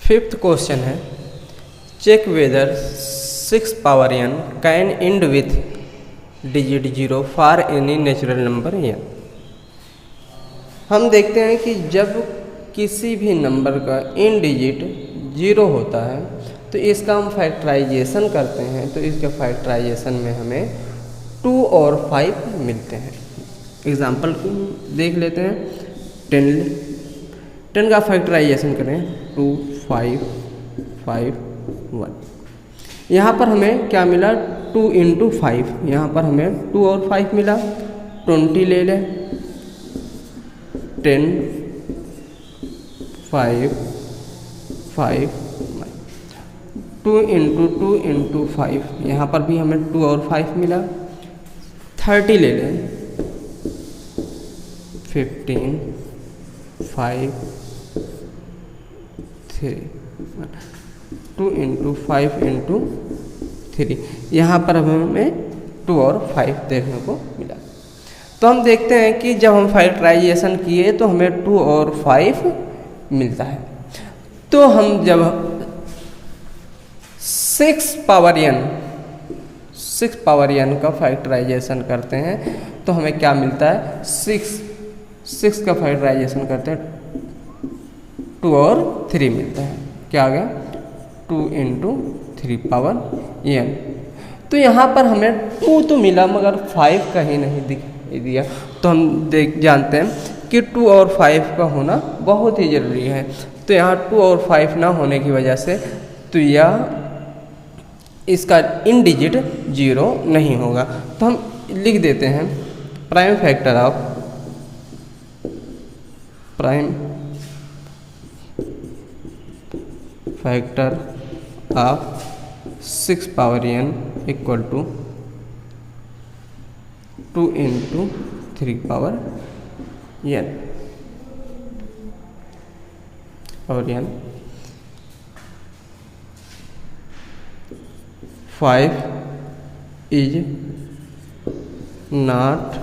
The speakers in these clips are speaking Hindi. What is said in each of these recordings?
फिफ्थ क्वेश्चन है, check whether 6 power n can end with digit 0 for any natural number n। हम देखते हैं कि जब किसी भी नंबर का इन डिजिट 0 होता है तो इसका हम फैक्टराइजेशन करते हैं, तो इसके फैक्टराइजेशन में हमें 2 और 5 मिलते हैं। एग्जाम्पल देख लेते हैं। 10 का फैक्टराइजेशन करें 2 5 5 1। यहाँ पर हमें क्या मिला 2 इंटू 5, यहाँ पर हमें 2 और 5 मिला। 20 ले लें, 10 5 5 2 इंटू 5, यहाँ पर भी हमें 2 और 5 मिला। 30 ले लें, 15 5 3 2 इंटू 5 इंटू 3, यहाँ पर हमें 2 और 5 देखने को मिला। तो हम देखते हैं कि जब हम फैक्टराइजेशन किए तो हमें 2 और 5 मिलता है। तो हम जब 6 पावर n का फैक्टराइजेशन करते हैं तो हमें क्या मिलता है 6 का फैक्टराइजेशन करते हैं 2 और 3 मिलता है। क्या आ गया 2 इंटू 3 पावर n। तो यहाँ पर हमें 2 तो मिला मगर 5 कहीं नहीं दिखाई दिया। तो हम जानते हैं कि 2 और 5 का होना बहुत ही ज़रूरी है। तो यहाँ 2 और 5 ना होने की वजह से तो यह इसका इन डिजिट 0 नहीं होगा। तो हम लिख देते हैं prime factor of 6 power n equal to 2 into 3 power n और n। 5 is not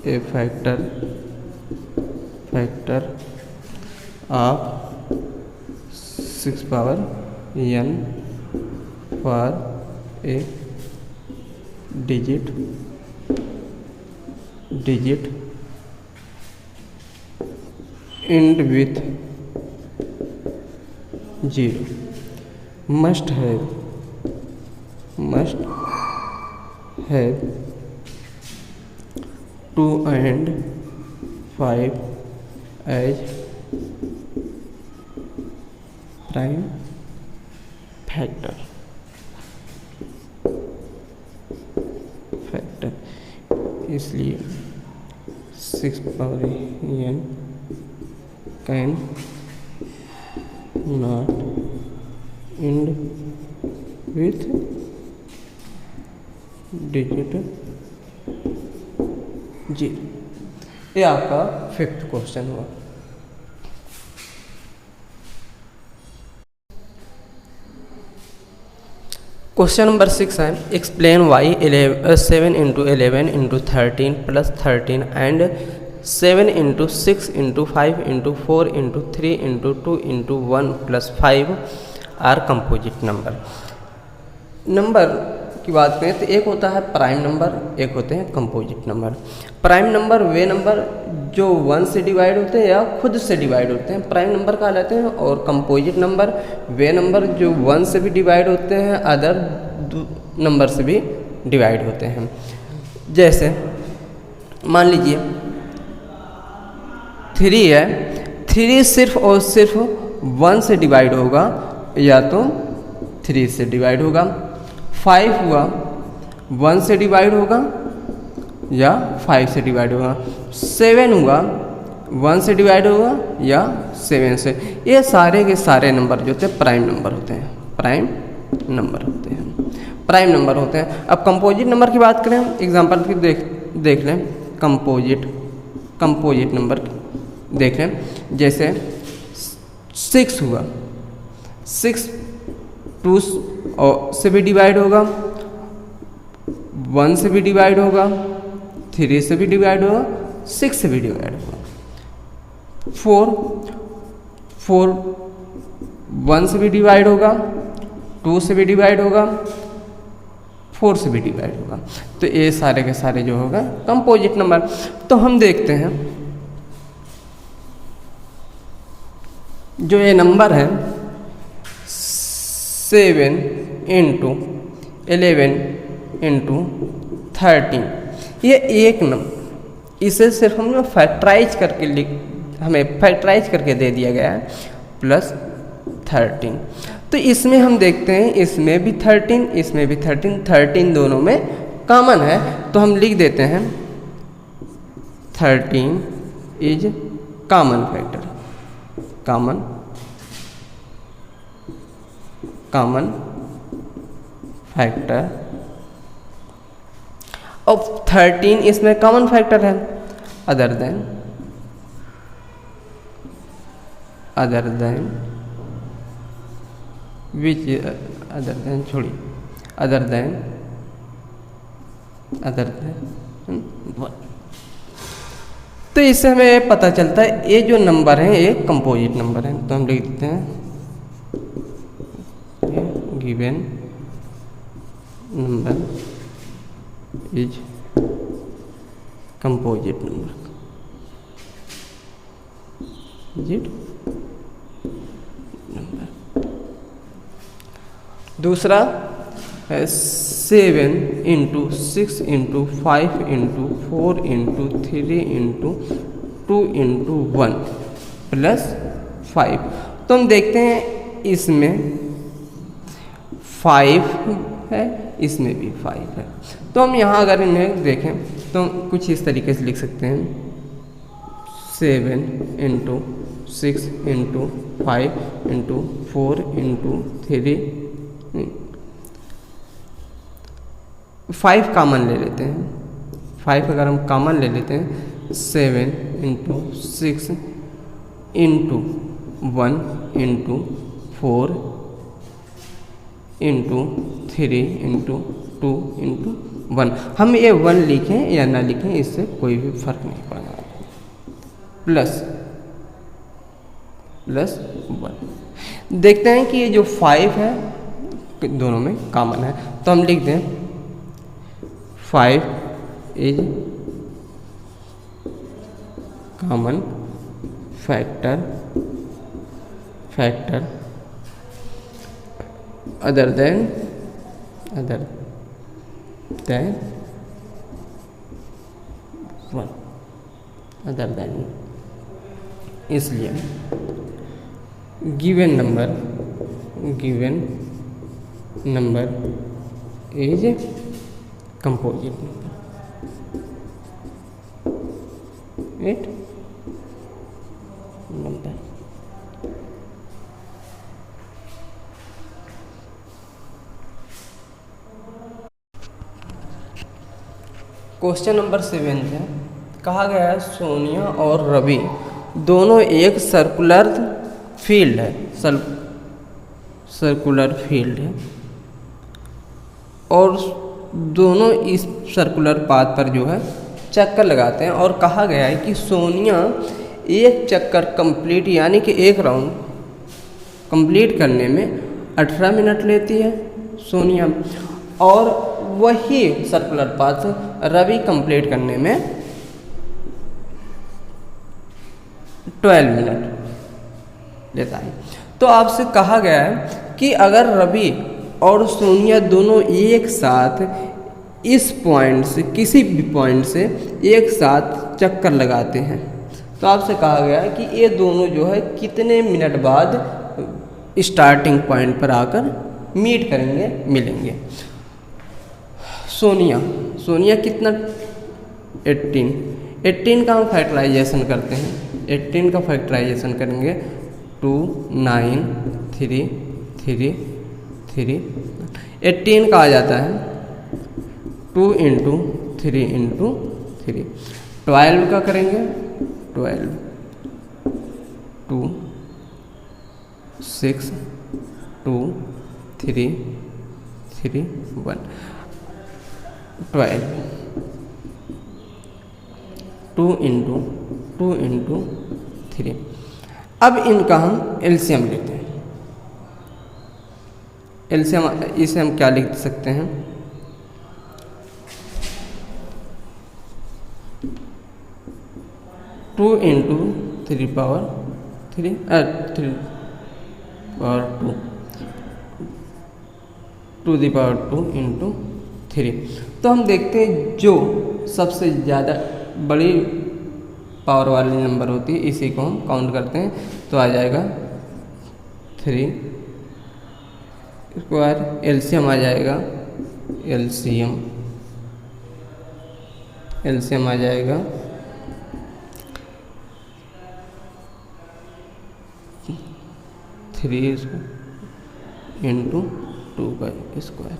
a factor of 6 power n for a digit end with 0 must have 2 and 5 as prime factor। इसलिए 6 power n can not and with digit 0। ये आपका 5th क्वेश्चन हुआ। क्वेश्चन नंबर 6 है, explain why 7 into 11 into 13 plus 13 and 7 into 6 into 5 into 4 into 3 into 2 into 1 plus 5 are composite number की बात करें तो एक होता है प्राइम नंबर, एक होते हैं कंपोजिट नंबर। प्राइम नंबर वे नंबर जो 1 से डिवाइड होते हैं या खुद से डिवाइड होते हैं, प्राइम नंबर कहलाते हैं। और कंपोजिट नंबर वे नंबर जो 1 से भी डिवाइड होते हैं, अदर नंबर से भी डिवाइड होते हैं। जैसे मान लीजिए 3 है, 3 सिर्फ और सिर्फ 1 से डिवाइड होगा या तो 3 से डिवाइड होगा। 5 हुआ 1 से डिवाइड होगा या 5 से डिवाइड होगा। 7 हुआ 1 से डिवाइड होगा या 7 से। ये सारे के सारे नंबर जो होते हैं प्राइम नंबर होते हैं, प्राइम नंबर होते हैं। अब कंपोजिट नंबर की बात करें, एग्जांपल की देख लें। कंपोजिट नंबर देख लें, जैसे 6 हुआ, 6 2 से भी डिवाइड होगा, 1 से भी डिवाइड होगा, 3 से भी डिवाइड होगा, 6 से भी डिवाइड होगा। 4 1 से भी डिवाइड होगा, 2 से भी डिवाइड होगा, 4 से भी डिवाइड होगा। तो ये सारे के सारे जो होगा कंपोजिट नंबर। तो हम देखते हैं जो ये नंबर है 7 इंटू 11 इंटू 13, ये एक नंबर, इसे सिर्फ हम लोग फैक्टराइज करके हमें फैक्टराइज करके दे दिया गया है प्लस 13। तो इसमें हम देखते हैं इसमें भी 13, इसमें भी 13, 13 दोनों में कॉमन है। तो हम लिख देते हैं 13 is common factor, common factor. अब 13 इसमें कॉमन फैक्टर है, other than which, other than छोड़िए, अदर देन 1। तो इससे हमें पता चलता है ये जो नंबर है ये कंपोजिट नंबर है। तो हम लिख देते हैं given number is composite number, दूसरा है 7 into 6 into 5 into 4 into 3 into 2 into 1 plus 5। तो हम देखते हैं इसमें 5 है, इसमें भी 5 है। तो हम यहाँ अगर इन्हें देखें तो हम कुछ इस तरीके से लिख सकते हैं 7 into 6 into 5 into 4 into 3, 5 common ले लेते हैं। 5 अगर हम कॉमन ले लेते हैं 7 into 6 into 1 into 4 into 3 into 2 into 1। हम ये 1 लिखें या ना लिखें इससे कोई भी फर्क नहीं पड़ेगा, प्लस 1। देखते हैं कि ये जो 5 है दोनों में कॉमन है। तो हम लिख दें 5 is common factor other than 1, other than. इसलिए given number is composite number. Question number 7 है, कहा गया है सोनिया और रवि दोनों एक सर्कुलर फील्ड है, सर्कुलर फील्ड है और दोनों इस सर्कुलर पाथ पर जो है चक्कर लगाते हैं। और कहा गया है कि सोनिया एक चक्कर कंप्लीट यानी कि एक राउंड कंप्लीट करने में 18 मिनट लेती है सोनिया, और वही सर्कुलर पाथ रवि कंप्लीट करने में 12 मिनट लेता है। तो आपसे कहा गया है कि अगर रवि और सोनिया दोनों एक साथ इस पॉइंट से किसी भी पॉइंट से एक साथ चक्कर लगाते हैं, तो आपसे कहा गया है कि ये दोनों जो है कितने मिनट बाद स्टार्टिंग पॉइंट पर आकर मीट करेंगे, मिलेंगे। सोनिया कितना 18 का हम फैक्टराइजेशन करते हैं, 18 का फैक्टराइजेशन करेंगे 2 9 3 3 3, 18 का आ जाता है 2 इंटू 3 इंटू 3। 12 का करेंगे 12 2 6 2 3 3 1 12 2 इंटू 3। अब इनका हम एलसीएम लेते हैं। एलसीएम इसे हम क्या लिख सकते हैं, two into three power three power two the power 2 into 3। तो हम देखते हैं जो सबसे ज़्यादा बड़ी पावर वाली नंबर होती है इसी को हम काउंट करते हैं, तो आ जाएगा 3 स्क्वायर। एलसीएम आ जाएगा, एलसीएम आ जाएगा 3 इंटू 2 का स्क्वायर,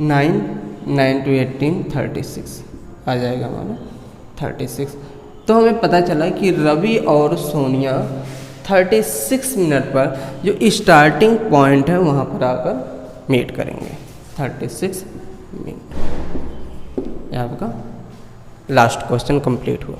9 टू 18 36 आ जाएगा हमारा 36। तो हमें पता चला कि रवि और सोनिया 36 मिनट पर जो स्टार्टिंग पॉइंट है वहाँ पर आकर मीट करेंगे। 36 मिनट। ये आपका लास्ट क्वेश्चन कंप्लीट हुआ।